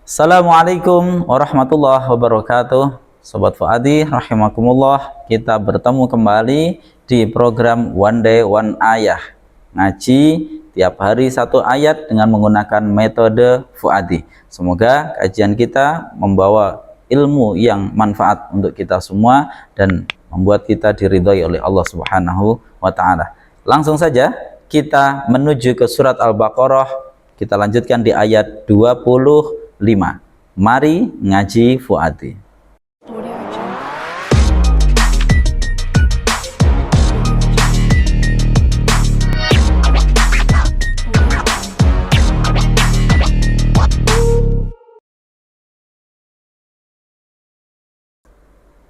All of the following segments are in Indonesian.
Assalamualaikum warahmatullahi wabarakatuh. Sobat Fuadi rahimakumullah, kita bertemu kembali di program One Day One Ayah. Ngaji tiap hari satu ayat dengan menggunakan metode Fuadi. Semoga kajian kita membawa ilmu yang manfaat untuk kita semua dan membuat kita diridhai oleh Allah Subhanahu wa taala. Langsung saja kita menuju ke surat Al-Baqarah. Kita lanjutkan di ayat 25. Mari ngaji Fuadi.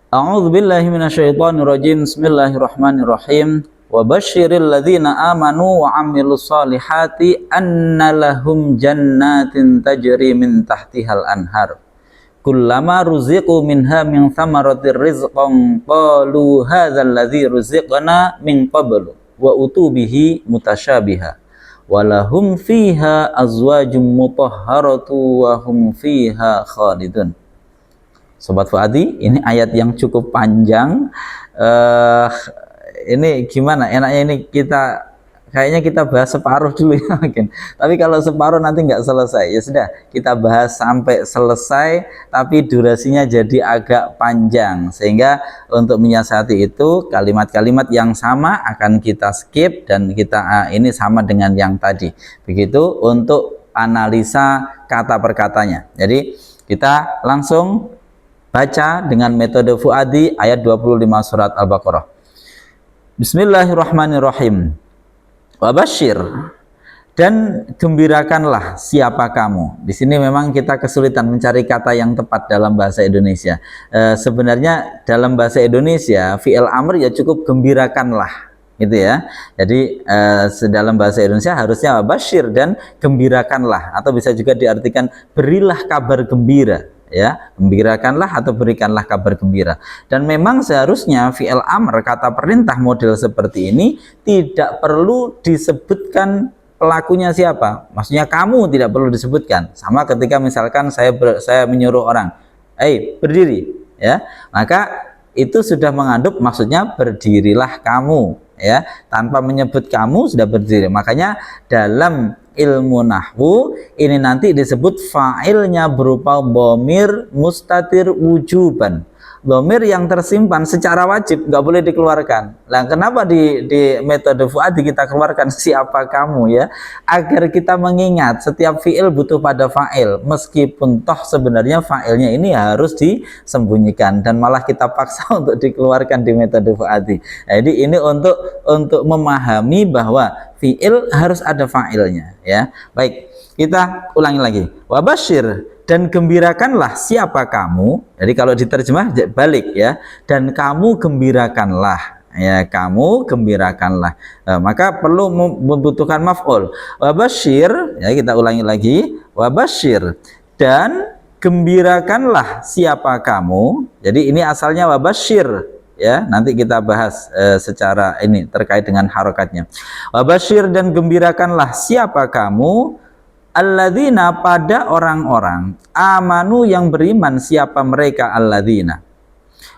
A'udzu billahi minasyaitonir rajim. Bismillahirrahmanirrahim. Wa basyiril ladzina amanu wa 'amilus solihati anna lahum jannatin tajri min tahtihal anhar. Kullama ruziqu minha min thamaratir rizqan qalu hadzal ladzi ruziqna min qablu wa utubihi mutasyabiha. Walahum fiha azwajum mutahharatu wa hum fiha khalidun. Sobat Fuadi, ini ayat yang cukup panjang. Ini gimana? Enaknya ini kayaknya kita bahas separuh dulu ya mungkin. Tapi kalau separuh nanti nggak selesai. Ya sudah, kita bahas sampai selesai. Tapi durasinya jadi agak panjang. Sehingga untuk menyiasati itu kalimat-kalimat yang sama akan kita skip dan kita ini sama dengan yang tadi. Begitu untuk analisa kata per katanya. Jadi kita langsung baca dengan metode Fuadi ayat 25 surat Al-Baqarah. Bismillahirrahmanirrahim. Wabasyir, dan gembirakanlah siapa kamu. Di sini memang kita kesulitan mencari kata yang tepat dalam bahasa Indonesia. Sebenarnya dalam bahasa Indonesia fi'il amr ya cukup gembirakanlah, gitu ya. Jadi dalam bahasa Indonesia harusnya wabasyir dan gembirakanlah, atau bisa juga diartikan berilah kabar gembira. Ya, gembirakanlah atau berikanlah kabar gembira. Dan memang seharusnya fi'il amr, kata perintah model seperti ini tidak perlu disebutkan pelakunya siapa. Maksudnya kamu tidak perlu disebutkan. Sama ketika misalkan saya menyuruh orang, berdiri, ya, maka itu sudah mengandung maksudnya berdirilah kamu, ya, tanpa menyebut kamu sudah berdiri. Makanya dalam ilmu nahwu ini nanti disebut fa'ilnya berupa dhamir mustatir wujuban, dhamir yang tersimpan secara wajib, nggak boleh dikeluarkan. Nah, kenapa di metode Fuadi kita keluarkan siapa kamu, ya, agar kita mengingat setiap fi'il butuh pada fa'il, meskipun toh sebenarnya fa'ilnya ini harus disembunyikan dan malah kita paksa untuk dikeluarkan di metode Fuadi. Jadi ini untuk memahami bahwa fi'il harus ada fa'ilnya, ya. Baik, kita ulangi lagi. Wabasyir, dan gembirakanlah siapa kamu. Jadi kalau diterjemah balik, ya. Dan kamu gembirakanlah, ya, kamu gembirakanlah. Maka perlu membutuhkan maf'ul. Wabasyir, ya, kita ulangi lagi. Wabasyir, dan gembirakanlah siapa kamu. Jadi ini asalnya wabasyir, ya, nanti kita bahas secara ini terkait dengan harokatnya. Wabasyir, dan gembirakanlah siapa kamu, alladzina, pada orang-orang, amanu yang beriman siapa mereka, alladzina,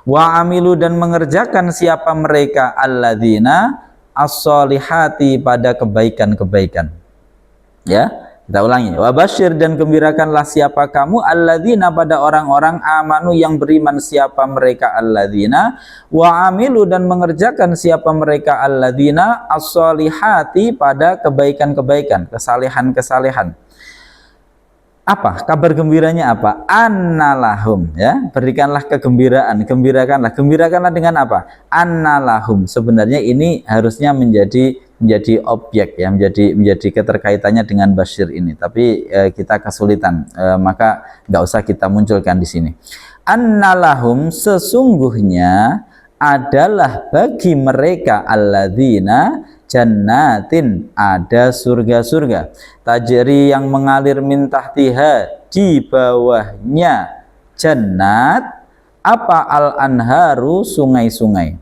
wa amilu, dan mengerjakan siapa mereka, alladzina, as-solihati, pada kebaikan-kebaikan. Ya, kita ulangi. Wabasyir, dan gembirakanlah siapa kamu, alladzina, pada orang-orang, amanu yang beriman siapa mereka, alladzina, wa amilu, dan mengerjakan siapa mereka, alladzina, as-solihati, pada kebaikan-kebaikan, kesalehan-kesalehan. Apa kabar gembiranya? Apa? Annalahum, ya, berikanlah kegembiraan, gembirakanlah dengan apa? Annalahum. Sebenarnya ini harusnya menjadi objek, ya, menjadi keterkaitannya dengan basyir ini, tapi kita kesulitan, maka nggak usah kita munculkan di sini. Annalahum, sesungguhnya adalah bagi mereka, alladzina, jannatin, ada surga-surga, tajri, yang mengalir, min tahtiha, di bawahnya jannat, apa, al anharu, sungai-sungai.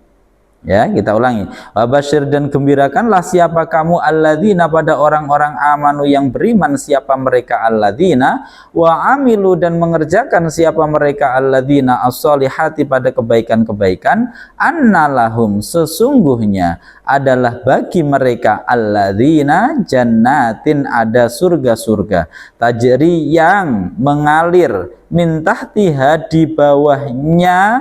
Ya, kita ulangi. Wabasyir, dan gembirakanlah siapa kamu alladzina, pada orang-orang amanu yang beriman, siapa mereka alladzina, wa amilu, dan mengerjakan siapa mereka alladzina as-solihati, pada kebaikan-kebaikan, annalahum, sesungguhnya adalah bagi mereka alladzina jannatin, ada surga-surga, tajri, yang mengalir, min tahtiha, di bawahnya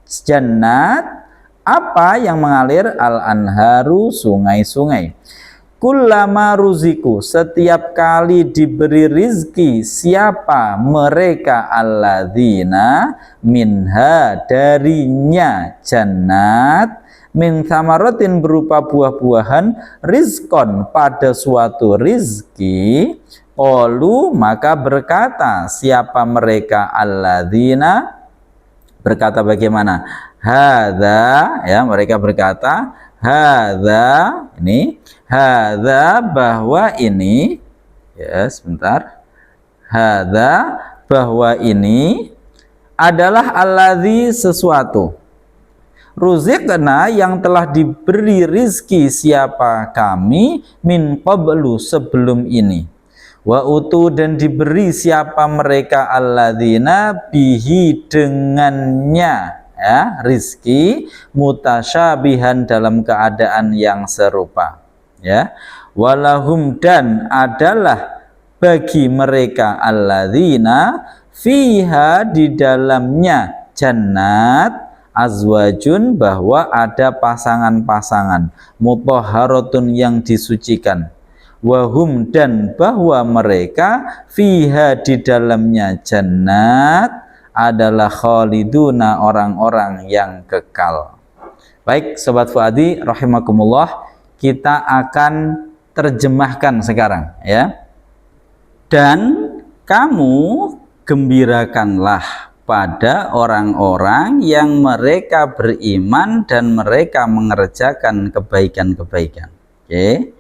jannat, apa yang mengalir, al-anharu, sungai-sungai. Kullama ruziku, setiap kali diberi rizki siapa mereka alladzina, minha, darinya jannat, min thamaratin, berupa buah-buahan, rizkon, pada suatu rizki, qalu, maka berkata siapa mereka alladzina, berkata bagaimana? Hadza, ya, mereka berkata hadza, ini hadza, bahwa ini, ya sebentar, hadza, bahwa ini adalah alladzi, sesuatu, ruziqna, yang telah diberi rizki siapa kami, min qablu, sebelum ini, wa utu, dan diberi siapa mereka alladzina, bihi, dengannya, ya, rizki, mutasyabihan, dalam keadaan yang serupa, ya. Walahum, dan adalah bagi mereka alladzina, fiha, di dalamnya jannat, azwajun, bahwa ada pasangan-pasangan, mutahharatun, yang disucikan, wahum, dan bahwa mereka fiha, di dalamnya jannat, adalah khaliduna, orang-orang yang kekal. Baik, Sobat Fuadi rahimakumullah, kita akan terjemahkan sekarang, ya. Dan kamu gembirakanlah pada orang-orang yang mereka beriman dan mereka mengerjakan kebaikan-kebaikan. Oke.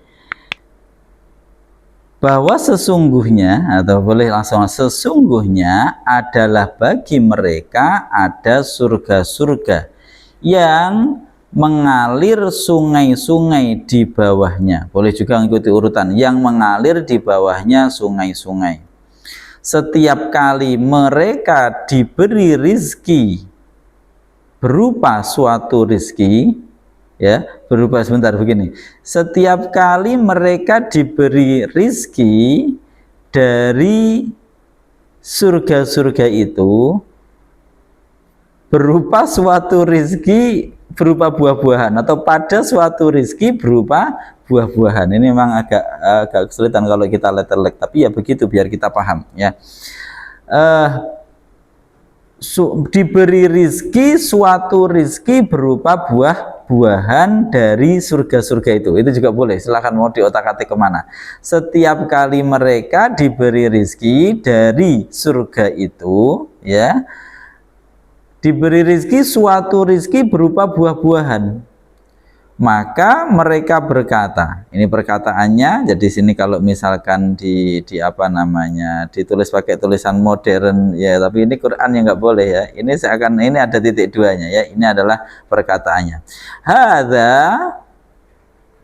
Bahwa sesungguhnya, atau boleh langsung, sesungguhnya adalah bagi mereka ada surga-surga yang mengalir sungai-sungai di bawahnya. Boleh juga mengikuti urutan, yang mengalir di bawahnya sungai-sungai. Setiap kali mereka diberi rizki berupa suatu rizki, ya, berupa, sebentar, begini, setiap kali mereka diberi rizki dari surga-surga itu berupa suatu rizki berupa buah-buahan, atau pada suatu rizki berupa buah-buahan. Ini memang agak kesulitan kalau kita letterlek, tapi ya begitu biar kita paham, ya. Diberi rizki, suatu rizki berupa buah-buahan dari surga-surga itu juga boleh, silahkan mau diotak-atik kemana. Setiap kali mereka diberi rizki dari surga itu, ya, diberi rizki, suatu rizki berupa buah-buahan, maka mereka berkata, ini perkataannya. Jadi sini kalau misalkan di apa namanya, ditulis pakai tulisan modern, ya, tapi ini Quran yang nggak boleh, ya. Ini seakan ini ada titik duanya, ya. Ini adalah perkataannya. Hadza,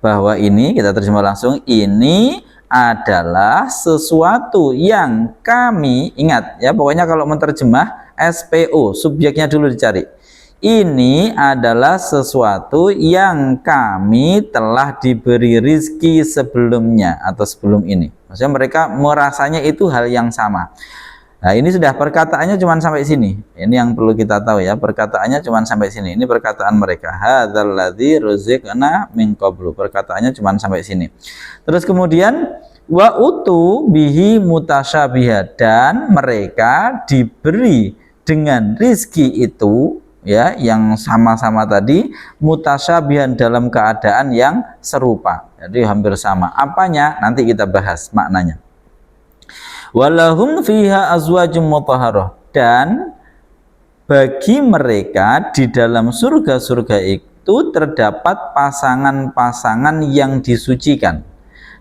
bahwa ini, kita terjemah langsung, ini adalah sesuatu yang kami, ingat, ya, pokoknya kalau menerjemah SPO, subjeknya dulu dicari. Ini adalah sesuatu yang kami telah diberi rizki sebelumnya atau sebelum ini. Maksudnya mereka merasanya itu hal yang sama. Nah, ini sudah perkataannya cuma sampai sini. Ini yang perlu kita tahu, ya. Perkataannya cuma sampai sini. Ini perkataan mereka. Hadzal ladzi ruziqna min qablu. Perkataannya cuma sampai sini. Terus kemudian wa utu bihi mutasyabiha, dan mereka diberi dengan rizki itu, ya, yang sama-sama tadi, mutasyabihan, dalam keadaan yang serupa. Jadi hampir sama. Apanya? Nanti kita bahas maknanya. Walahum fiha azwajum mutahharah, dan bagi mereka di dalam surga-surga itu terdapat pasangan-pasangan yang disucikan,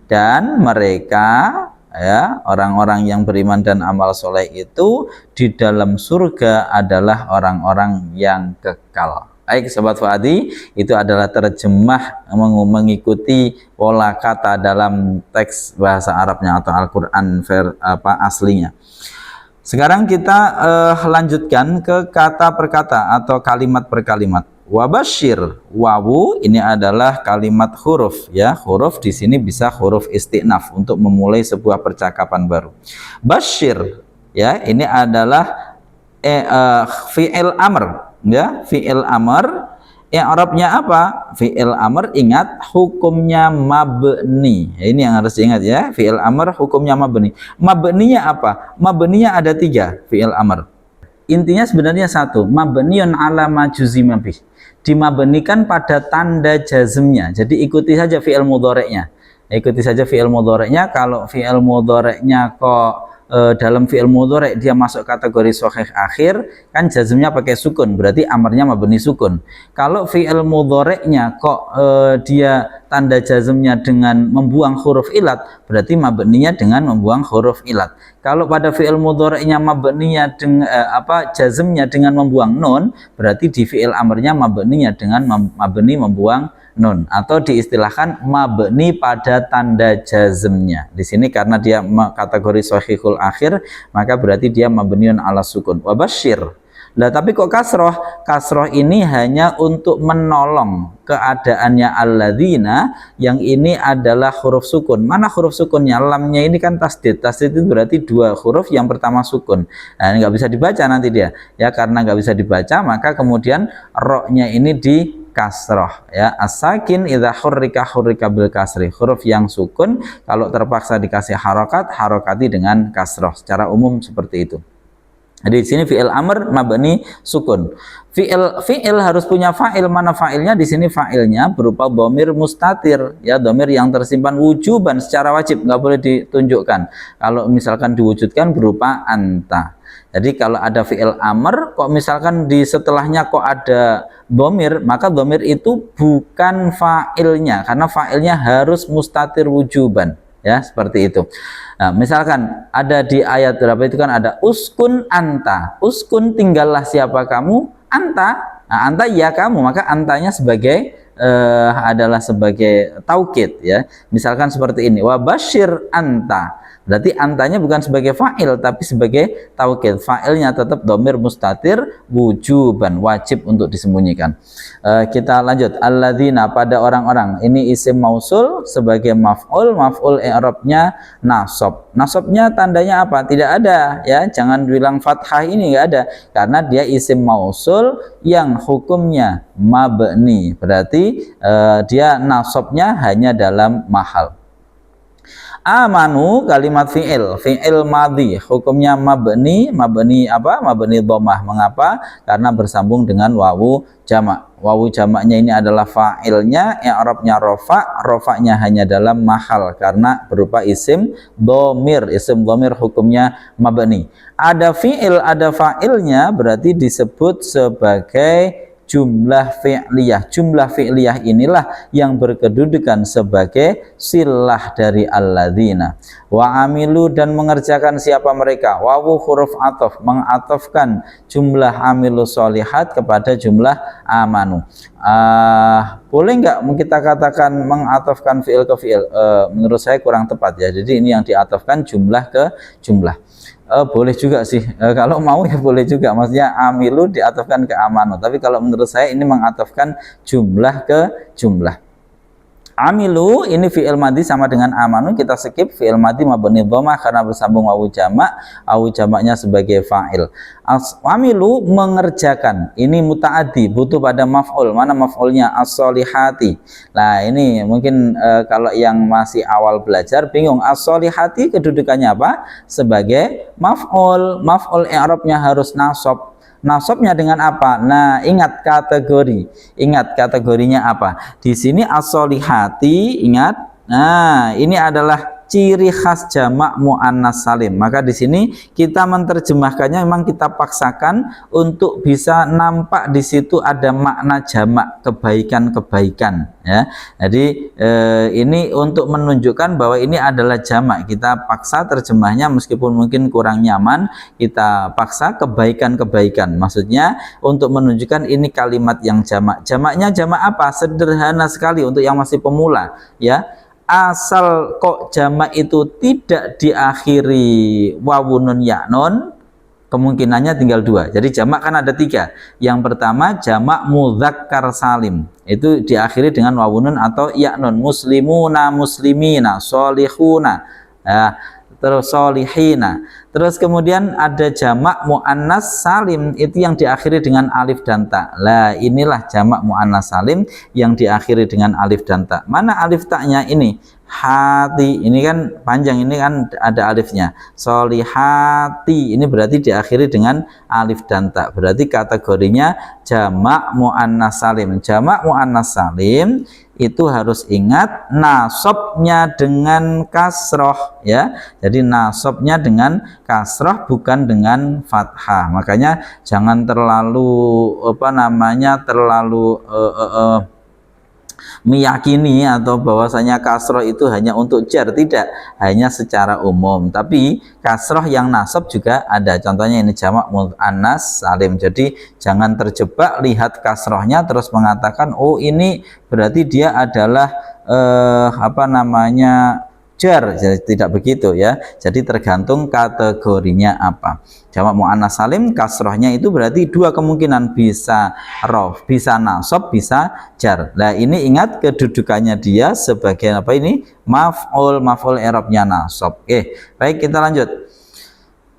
dan mereka, ya, orang-orang yang beriman dan amal soleh itu di dalam surga adalah orang-orang yang kekal. Baik Sobat Fuadi, itu adalah terjemah mengikuti pola kata dalam teks bahasa Arabnya atau Al-Quran aslinya. Sekarang kita lanjutkan ke kata per kata atau kalimat per kalimat. Wabasyir, wawu ini adalah kalimat huruf ya. Huruf di sini bisa huruf istinaf untuk memulai sebuah percakapan baru. Basyir ya, ini adalah fi'il amr ya, fi'il amr. I'rabnya apa? Fi'il amr, ingat hukumnya mabni. Ini yang harus diingat ya. Fi'il amr hukumnya mabni. Mabninya apa? Mabninya ada 3 fi'il amr. Intinya sebenarnya satu, mabniun ala ma juzima bih. Dimabnikan pada tanda jazmnya. Jadi ikuti saja fi'il mudhari'nya. Ikuti saja fi'il mudhari'nya. Kalau fi'il mudhari'nya kok dalam fi'il mudhari' dia masuk kategori sahih akhir, kan jazmnya pakai sukun, berarti amarnya mabni sukun. Kalau fi'il mudhari'nya kok dia tanda jazmnya dengan membuang huruf ilat, berarti mabninya dengan membuang huruf ilat. Kalau pada fi'il mudhari'nya mabninya dengan jazmnya dengan membuang nun, berarti di fi'il amrnya mabninya dengan mabni membuang nun, atau diistilahkan mabni pada tanda jazmnya. Di sini karena dia kategori sahihul akhir, maka berarti dia mabniun ala sukun. Wabasyir. Nah, tapi kok kasroh? Kasroh ini hanya untuk menolong keadaannya alladzina, yang ini adalah huruf sukun. Mana huruf sukunnya? Lamnya ini kan tasdid. Tasdid itu berarti 2 huruf, yang pertama sukun. Nah, ini nggak bisa dibaca nanti dia. Ya, karena nggak bisa dibaca, maka kemudian roknya ini di kasroh ya. As-sakin idza hurrika bil kasri, huruf yang sukun kalau terpaksa dikasih harokat, harokati dengan kasroh. Secara umum seperti itu. Jadi di sini fi'il amr mabni sukun. Fi'il harus punya fa'il. Mana fa'ilnya? Di sini fa'ilnya berupa dhamir mustatir ya, dhamir yang tersimpan wujuban secara wajib, nggak boleh ditunjukkan. Kalau misalkan diwujudkan berupa anta. Jadi kalau ada fi'il amr, kok misalkan di setelahnya kok ada dhamir, maka dhamir itu bukan fa'ilnya, karena fa'ilnya harus mustatir wujuban ya, seperti itu. Nah, misalkan ada di ayat berapa itu kan ada uskun anta, uskun tinggallah siapa kamu, anta, nah, anta ya kamu, maka antanya sebagai adalah sebagai taukid ya. Misalkan seperti ini, wabasyir anta, berarti antanya bukan sebagai fa'il tapi sebagai taukid. Fa'ilnya tetap dhamir mustatir wujuban, wajib untuk disembunyikan. Kita lanjut. Alladzina, pada orang-orang. Ini isim mausul sebagai maf'ul. Maf'ul i'rabnya nasab. Nasabnya tandanya apa? Tidak ada ya. Jangan bilang fathah, ini enggak ada, karena dia isim mausul yang hukumnya mabni. Berarti dia nasabnya hanya dalam mahal. Amanu kalimat fi'il madhi, hukumnya mabni apa? Mabni dhammah. Mengapa? Karena bersambung dengan wawu jamak. Wawu jamaknya ini adalah fa'ilnya, i'rabnya rofa'nya hanya dalam mahal karena berupa isim dhamir. Isim dhamir hukumnya mabni. Ada fi'il, ada fa'ilnya, berarti disebut sebagai jumlah fi'liyah. Jumlah fi'liyah inilah yang berkedudukan sebagai silah dari alladzina. Wa amilu, dan mengerjakan siapa mereka. Wawu huruf ataf, mengatafkan jumlah amilu sholihat kepada jumlah amanu. Boleh nggak kita katakan mengatafkan fi'il ke fi'il? Menurut saya kurang tepat ya. Jadi ini yang diatafkan jumlah ke jumlah. Boleh juga sih, kalau mau ya boleh juga, maksudnya amilu diatafkan ke amanu, tapi kalau menurut saya ini mengatafkan jumlah ke jumlah. Amilu ini fi'il madhi sama dengan amanu, kita skip. Fi'il madhi mabni dhammah karena bersambung wawu jamak, wawu jamaknya sebagai fa'il. Amilu mengerjakan, ini muta'addi, butuh pada maf'ul. Mana maf'ulnya? As-solihati. Nah ini mungkin kalau yang masih awal belajar bingung, as-solihati kedudukannya apa? Sebagai maf'ul. Maf'ul i'rabnya harus nasab. Nasabnya dengan apa? Nah, ingat kategori. Ingat kategorinya apa? Di sini as-solihati, ingat. Nah, ini adalah ciri khas jamak muannas salim. Maka di sini kita menerjemahkannya memang kita paksakan untuk bisa nampak di situ ada makna jamak, kebaikan-kebaikan ya. Jadi ini untuk menunjukkan bahwa ini adalah jamak. Kita paksa terjemahnya meskipun mungkin kurang nyaman, kita paksa kebaikan-kebaikan. Maksudnya untuk menunjukkan ini kalimat yang jamak. Jamaknya jamak apa? Sederhana sekali untuk yang masih pemula ya. Asal kok jamak itu tidak diakhiri wawunun yaknun, kemungkinannya tinggal dua. Jadi jamak kan ada tiga. Yang pertama jamak mudzakkar salim, itu diakhiri dengan wawunun atau yaknun. Muslimuna, muslimina, sholihuna, terus sholihina. Terus kemudian ada jamak muannas salim, itu yang diakhiri dengan alif dan ta. Lah inilah jamak muannas salim yang diakhiri dengan alif dan ta. Mana alif ta-nya ini? Hati, ini kan panjang, ini kan ada alifnya. Solihati, ini berarti diakhiri dengan alif dan ta. Berarti kategorinya jamak muannas salim. Jamak muannas salim itu harus ingat nasabnya dengan kasroh ya. Jadi nasabnya dengan kasroh bukan dengan fathah. Makanya jangan terlalu meyakini atau bahwasanya kasroh itu hanya untuk jar, tidak, hanya secara umum. Tapi kasroh yang nasab juga ada, contohnya ini jamak muannas salim. Jadi jangan terjebak lihat kasrohnya terus mengatakan oh ini berarti dia adalah jar. Jadi tidak begitu ya. Jadi tergantung kategorinya apa. Jamak muannas salim kasrohnya itu berarti dua kemungkinan, bisa rof, bisa nasab, bisa jar. Nah ini ingat kedudukannya dia sebagai apa ini? Maf'ul, maf'ul i'rabnya nasab. Oke, baik kita lanjut.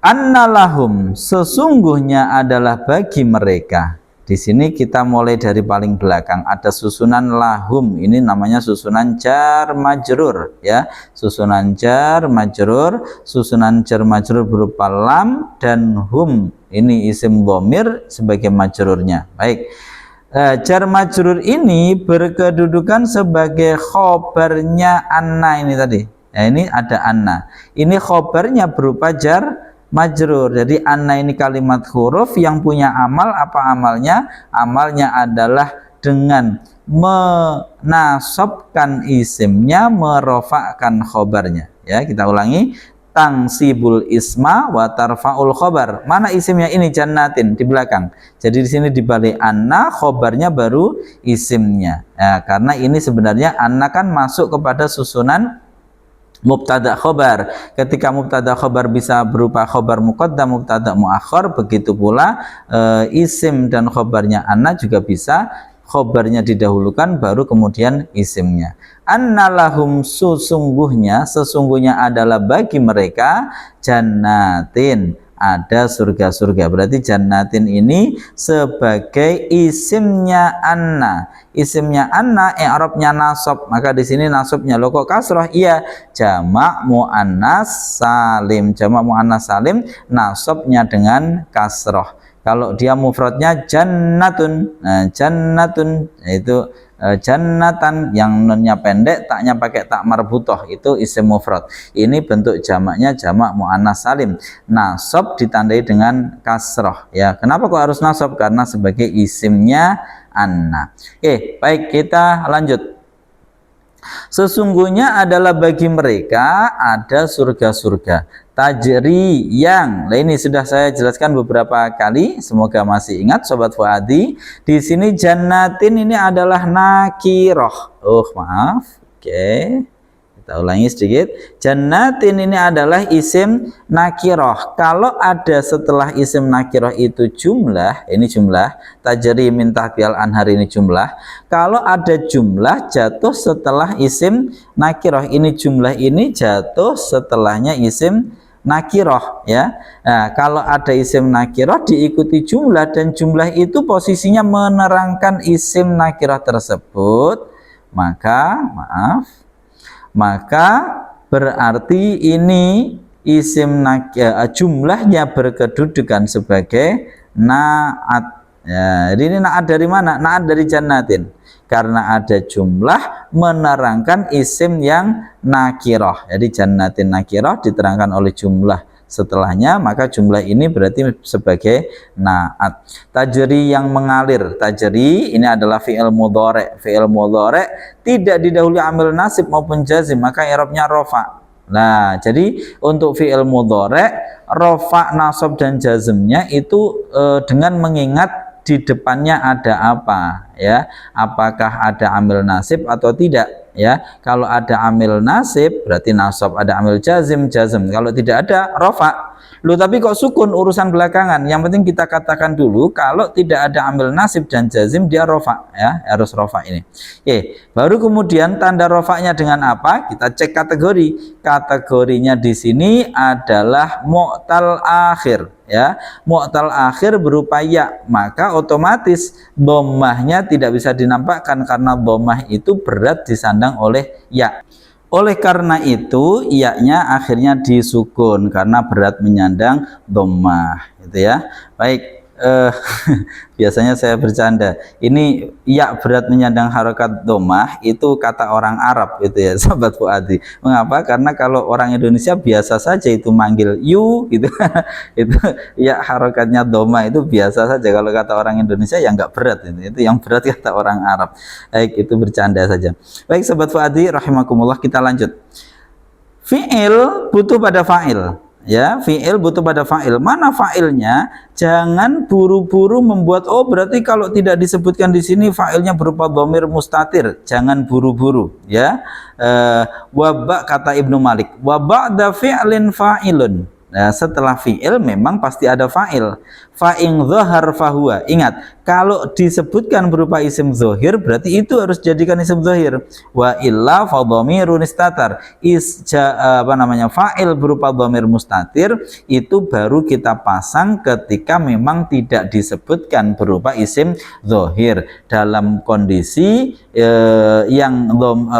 Annalahum, sesungguhnya adalah bagi mereka. Di sini kita mulai dari paling belakang, ada susunan lahum, ini namanya susunan jar majrur ya. Susunan jar majrur, susunan jar majrur berupa lam dan hum, ini isim dhamir sebagai majrurnya. Baik, jar majrur ini berkedudukan sebagai khobarnya anna ini tadi ya. Ini ada anna, ini khobarnya berupa jar majrur. Jadi anna ini kalimat huruf yang punya amal. Apa amalnya? Amalnya adalah dengan menasabkan isimnya, merofakkan khobarnya ya. Kita ulangi, tangsibul isma wa tarfaul khobar. Mana isimnya ini? Jannatin, di belakang. Jadi di sini dibalik anna, khobarnya baru isimnya ya, karena ini sebenarnya anna kan masuk kepada susunan mubtada khobar. Ketika mubtada khobar bisa berupa khobar muqaddam, mubtada muakhir, begitu pula isim dan khobarnya anna juga bisa khobarnya didahulukan baru kemudian isimnya. Annalahum, sesungguhnya adalah bagi mereka jannatin, ada surga-surga. Berarti jannatin ini sebagai isimnya anna. Isimnya anna i'rabnya nasab. Maka di sini nasabnya loh kok kasroh? Iya, jamak muannas salim. Jamak muannas salim nasabnya dengan kasroh. Kalau dia mufradnya jannatun. Nah, jannatun itu jannatan, yang nunnya pendek, taknya pakai tak marbutoh, itu isim mufrad. Ini bentuk jamaknya jamak muannas salim. Nasab ditandai dengan kasroh ya. Kenapa kok harus nasab? Karena sebagai isimnya anna. Baik, kita lanjut. Sesungguhnya adalah bagi mereka ada surga-surga tajri yang, nah ini sudah saya jelaskan beberapa kali, semoga masih ingat Sobat Fuadi. Di sini jannatin ini adalah nakiroh. Maaf. Oke, kita ulangi sedikit. Jannatin ini adalah isim nakiroh. Kalau ada setelah isim nakiroh itu jumlah, ini jumlah, tajri min tahtial anhar, ini jumlah. Kalau ada jumlah jatuh setelah isim nakiroh, ini jumlah ini jatuh setelahnya isim nakiroh ya. Nah, kalau ada isim nakiroh diikuti jumlah dan jumlah itu posisinya menerangkan isim nakiroh tersebut, maka berarti ini isim jumlahnya berkedudukan sebagai naat Ya, jadi ini na'at dari mana? Na'at dari jannatin. Karena ada jumlah menerangkan isim yang nakirah. Jadi jannatin nakirah diterangkan oleh jumlah setelahnya, maka jumlah ini berarti sebagai na'at. Tajri yang mengalir. Tajri ini adalah fi'il mudhari'. Fi'il mudhari' tidak didahului amil nasib maupun jazim, maka i'rabnya rafa'. Nah, jadi untuk fi'il mudhari' rafa', nasab dan jazmnya itu dengan mengingat di depannya ada apa, ya, apakah ada amil nasib atau tidak, ya. Kalau ada amil nasib berarti nasab, ada amil jazm, kalau tidak ada rafa'. Loh, tapi kok sukun urusan belakangan, yang penting kita katakan dulu kalau tidak ada amil nasib dan jazim dia rafa', ya, harus rafa' ini. Oke, baru kemudian tanda rafa'nya dengan apa? Kita cek kategori. Kategorinya di sini adalah mu'tal akhir, ya. Mu'tal akhir berupa ya, maka otomatis dhammahnya tidak bisa dinampakkan karena dhammah itu berat disandang oleh ya. Oleh karena itu iya-nya akhirnya disukun karena berat menyandang dhammah, gitu ya. Baik, biasanya saya bercanda, ini ya berat menyandang harokat dhammah itu kata orang Arab, gitu ya, sahabat Fuadi. Mengapa? Karena kalau orang Indonesia biasa saja itu manggil you, gitu. Itu ya harokatnya dhammah itu biasa saja. Kalau kata orang Indonesia ya nggak berat, itu yang berat kata orang Arab. Baik, itu bercanda saja. Baik, sahabat Fuadi rahimakumullah, kita lanjut. Fi'il butuh pada fa'il. Ya, fi'il butuh pada fa'il. Mana fa'ilnya? Jangan buru-buru membuat, oh berarti kalau tidak disebutkan di sini fa'ilnya berupa dhamir mustatir. Jangan buru-buru, ya. Wabak kata Ibnu Malik, wa ba'da fi'lin fa'ilun. Nah, setelah fi'il memang pasti ada fa'il. Fa'ing dhahar fahuwa. Ingat, kalau disebutkan berupa isim zohir berarti itu harus jadikan isim zohir. Wa illa fa dhamirun istatar. Fa'il berupa dhamir mustatir itu baru kita pasang ketika memang tidak disebutkan berupa isim zohir. Dalam kondisi yang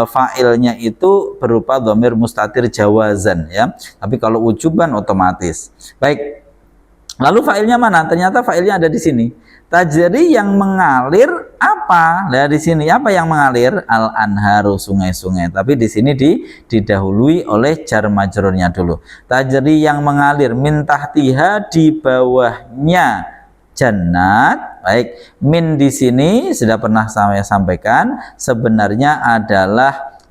fa'ilnya itu berupa dhamir mustatir jawazan, ya. Tapi kalau ujuban otomatis. Baik. Lalu fa'ilnya mana? Ternyata fa'ilnya ada di sini. Tajri yang mengalir apa? Nah, di sini apa yang mengalir? Al-anharu, sungai-sungai. Tapi di sini didahului oleh jar majrurnya dulu. Tajri yang mengalir min tahtiha, di bawahnya jannat. Baik, min di sini sudah pernah saya sampaikan sebenarnya adalah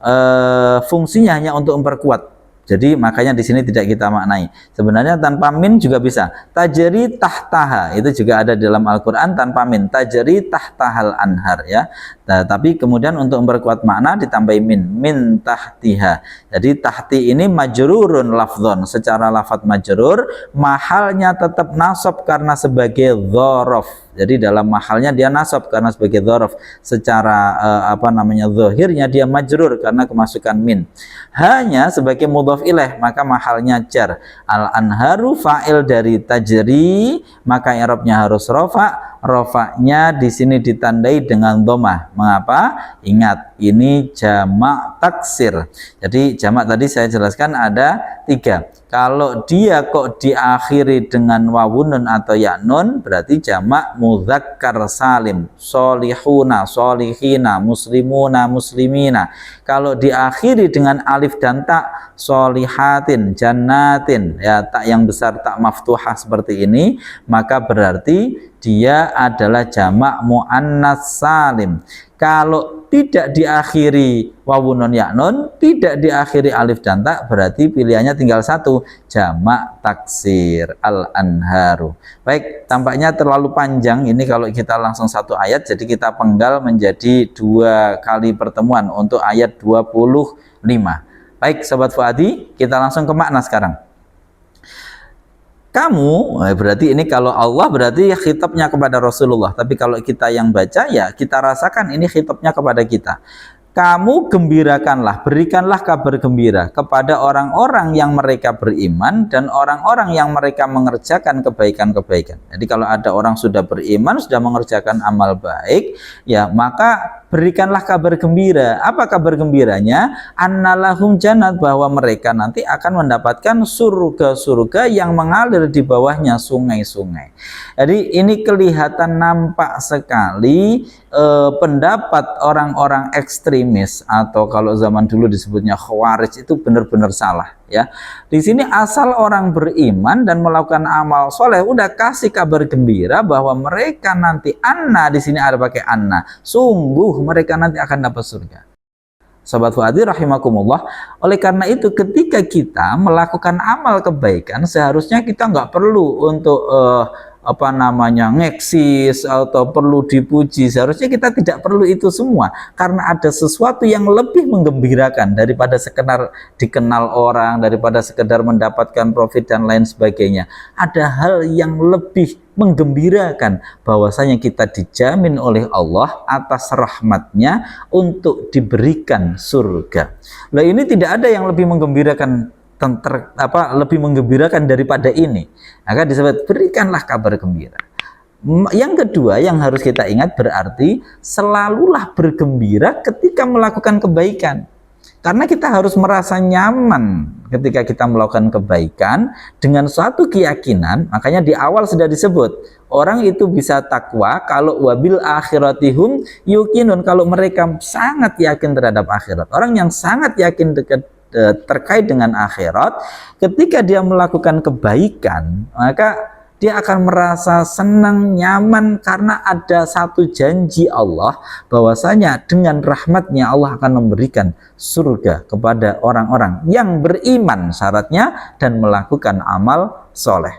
fungsinya hanya untuk memperkuat. Jadi makanya di sini tidak kita maknai. Sebenarnya tanpa min juga bisa. Tajri tahtaha itu juga ada dalam Al-Qur'an tanpa min. Tajri tahtahal anhar, ya. Nah, tapi kemudian untuk memperkuat makna ditambahi min tahtiha. Jadi tahti ini majrurun lafdzon, secara lafadz majrur, mahalnya tetap nasab karena sebagai dzaraf. Jadi dalam mahalnya dia nasab karena sebagai dzaraf. Secara zahirnya dia majrur karena kemasukan min. Hanya sebagai mudhaf ilaih maka mahalnya jar. Al-anharu fa'il dari tajri, maka i'rabnya harus rafa'. Rafa'nya di sini ditandai dengan dhammah. Mengapa? Ingat, ini jamak taksir. Jadi jamak tadi saya jelaskan ada 3. Kalau dia kok diakhiri dengan wawunun atau yaknun berarti jamak mudzakkar salim. Solihuna, solihina, muslimuna, muslimina. Kalau diakhiri dengan alif dan ta, solihatin, jannatin, ya, tak yang besar, tak maftuhah seperti ini, maka berarti dia adalah jamak muannas salim. Kalau tidak diakhiri wawun nun yaknun, tidak diakhiri alif dan ta, berarti pilihannya tinggal satu, jamak taksir, al-anharu. Baik, tampaknya terlalu panjang ini kalau kita langsung satu ayat, jadi kita penggal menjadi 2 kali pertemuan untuk ayat 25. Baik, Sobat Fuadi, kita langsung ke makna sekarang. Kamu, berarti ini kalau Allah berarti khitabnya kepada Rasulullah. Tapi kalau kita yang baca ya kita rasakan ini khitabnya kepada kita. kamu gembirakanlah, berikanlah kabar gembira kepada orang-orang yang mereka beriman dan orang-orang yang mereka mengerjakan kebaikan-kebaikan. Jadi kalau ada orang sudah beriman, sudah mengerjakan amal baik, ya maka berikanlah kabar gembira. Apa kabar gembiranya? Annalahum jannat, bahwa mereka nanti akan mendapatkan surga-surga yang mengalir di bawahnya sungai-sungai. Jadi ini kelihatan nampak sekali pendapat orang-orang ekstremis, atau kalau zaman dulu disebutnya khawarij, itu benar-benar salah ya. Di sini asal orang beriman dan melakukan amal soleh, udah kasih kabar gembira bahwa mereka nanti di sini ada pakai sungguh mereka nanti akan dapat surga. Sobat Fuadi rahimakumullah, oleh karena itu ketika kita melakukan amal kebaikan, seharusnya kita nggak perlu untuk ngeksis atau perlu dipuji. Seharusnya kita tidak perlu itu semua, karena ada sesuatu yang lebih menggembirakan daripada sekedar dikenal orang, daripada sekedar mendapatkan profit dan lain sebagainya. Ada hal yang lebih menggembirakan, bahwasanya kita dijamin oleh Allah atas rahmatnya untuk diberikan surga. Nah, ini tidak ada yang lebih menggembirakan lebih menggembirakan daripada ini. Maka disebut berikanlah kabar gembira. Yang kedua yang harus kita ingat, berarti selalulah bergembira ketika melakukan kebaikan. Karena kita harus merasa nyaman ketika kita melakukan kebaikan dengan suatu keyakinan. Makanya di awal sudah disebut, orang itu bisa takwa kalau wabil akhiratihum yuqinun, kalau mereka sangat yakin terhadap akhirat. Orang yang sangat yakin terkait dengan akhirat, ketika dia melakukan kebaikan, maka dia akan merasa senang, nyaman, karena ada satu janji Allah bahwasanya dengan rahmatnya Allah akan memberikan surga kepada orang-orang yang beriman syaratnya dan melakukan amal soleh.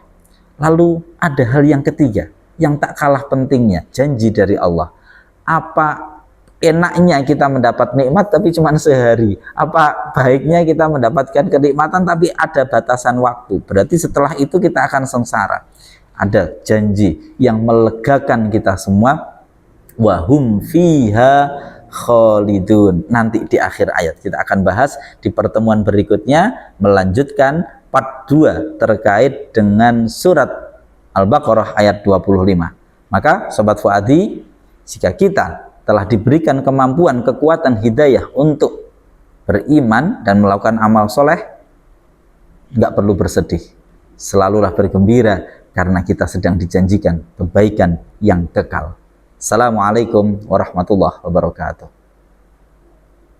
Lalu ada hal yang ketiga yang tak kalah pentingnya, janji dari Allah. Apa enaknya kita mendapat nikmat tapi cuma sehari? Apa baiknya kita mendapatkan kenikmatan tapi ada batasan waktu? Berarti setelah itu kita akan sengsara. Ada janji yang melegakan kita semua, wahum fiha khalidun. Nanti di akhir ayat kita akan bahas di pertemuan berikutnya, melanjutkan part 2 terkait dengan surat Al-Baqarah ayat 25. Maka Sobat Fuadi, jika kita telah diberikan kemampuan, kekuatan, hidayah untuk beriman dan melakukan amal soleh, nggak perlu bersedih, selalulah bergembira, karena kita sedang dijanjikan kebaikan yang kekal. Assalamualaikum warahmatullahi wabarakatuh.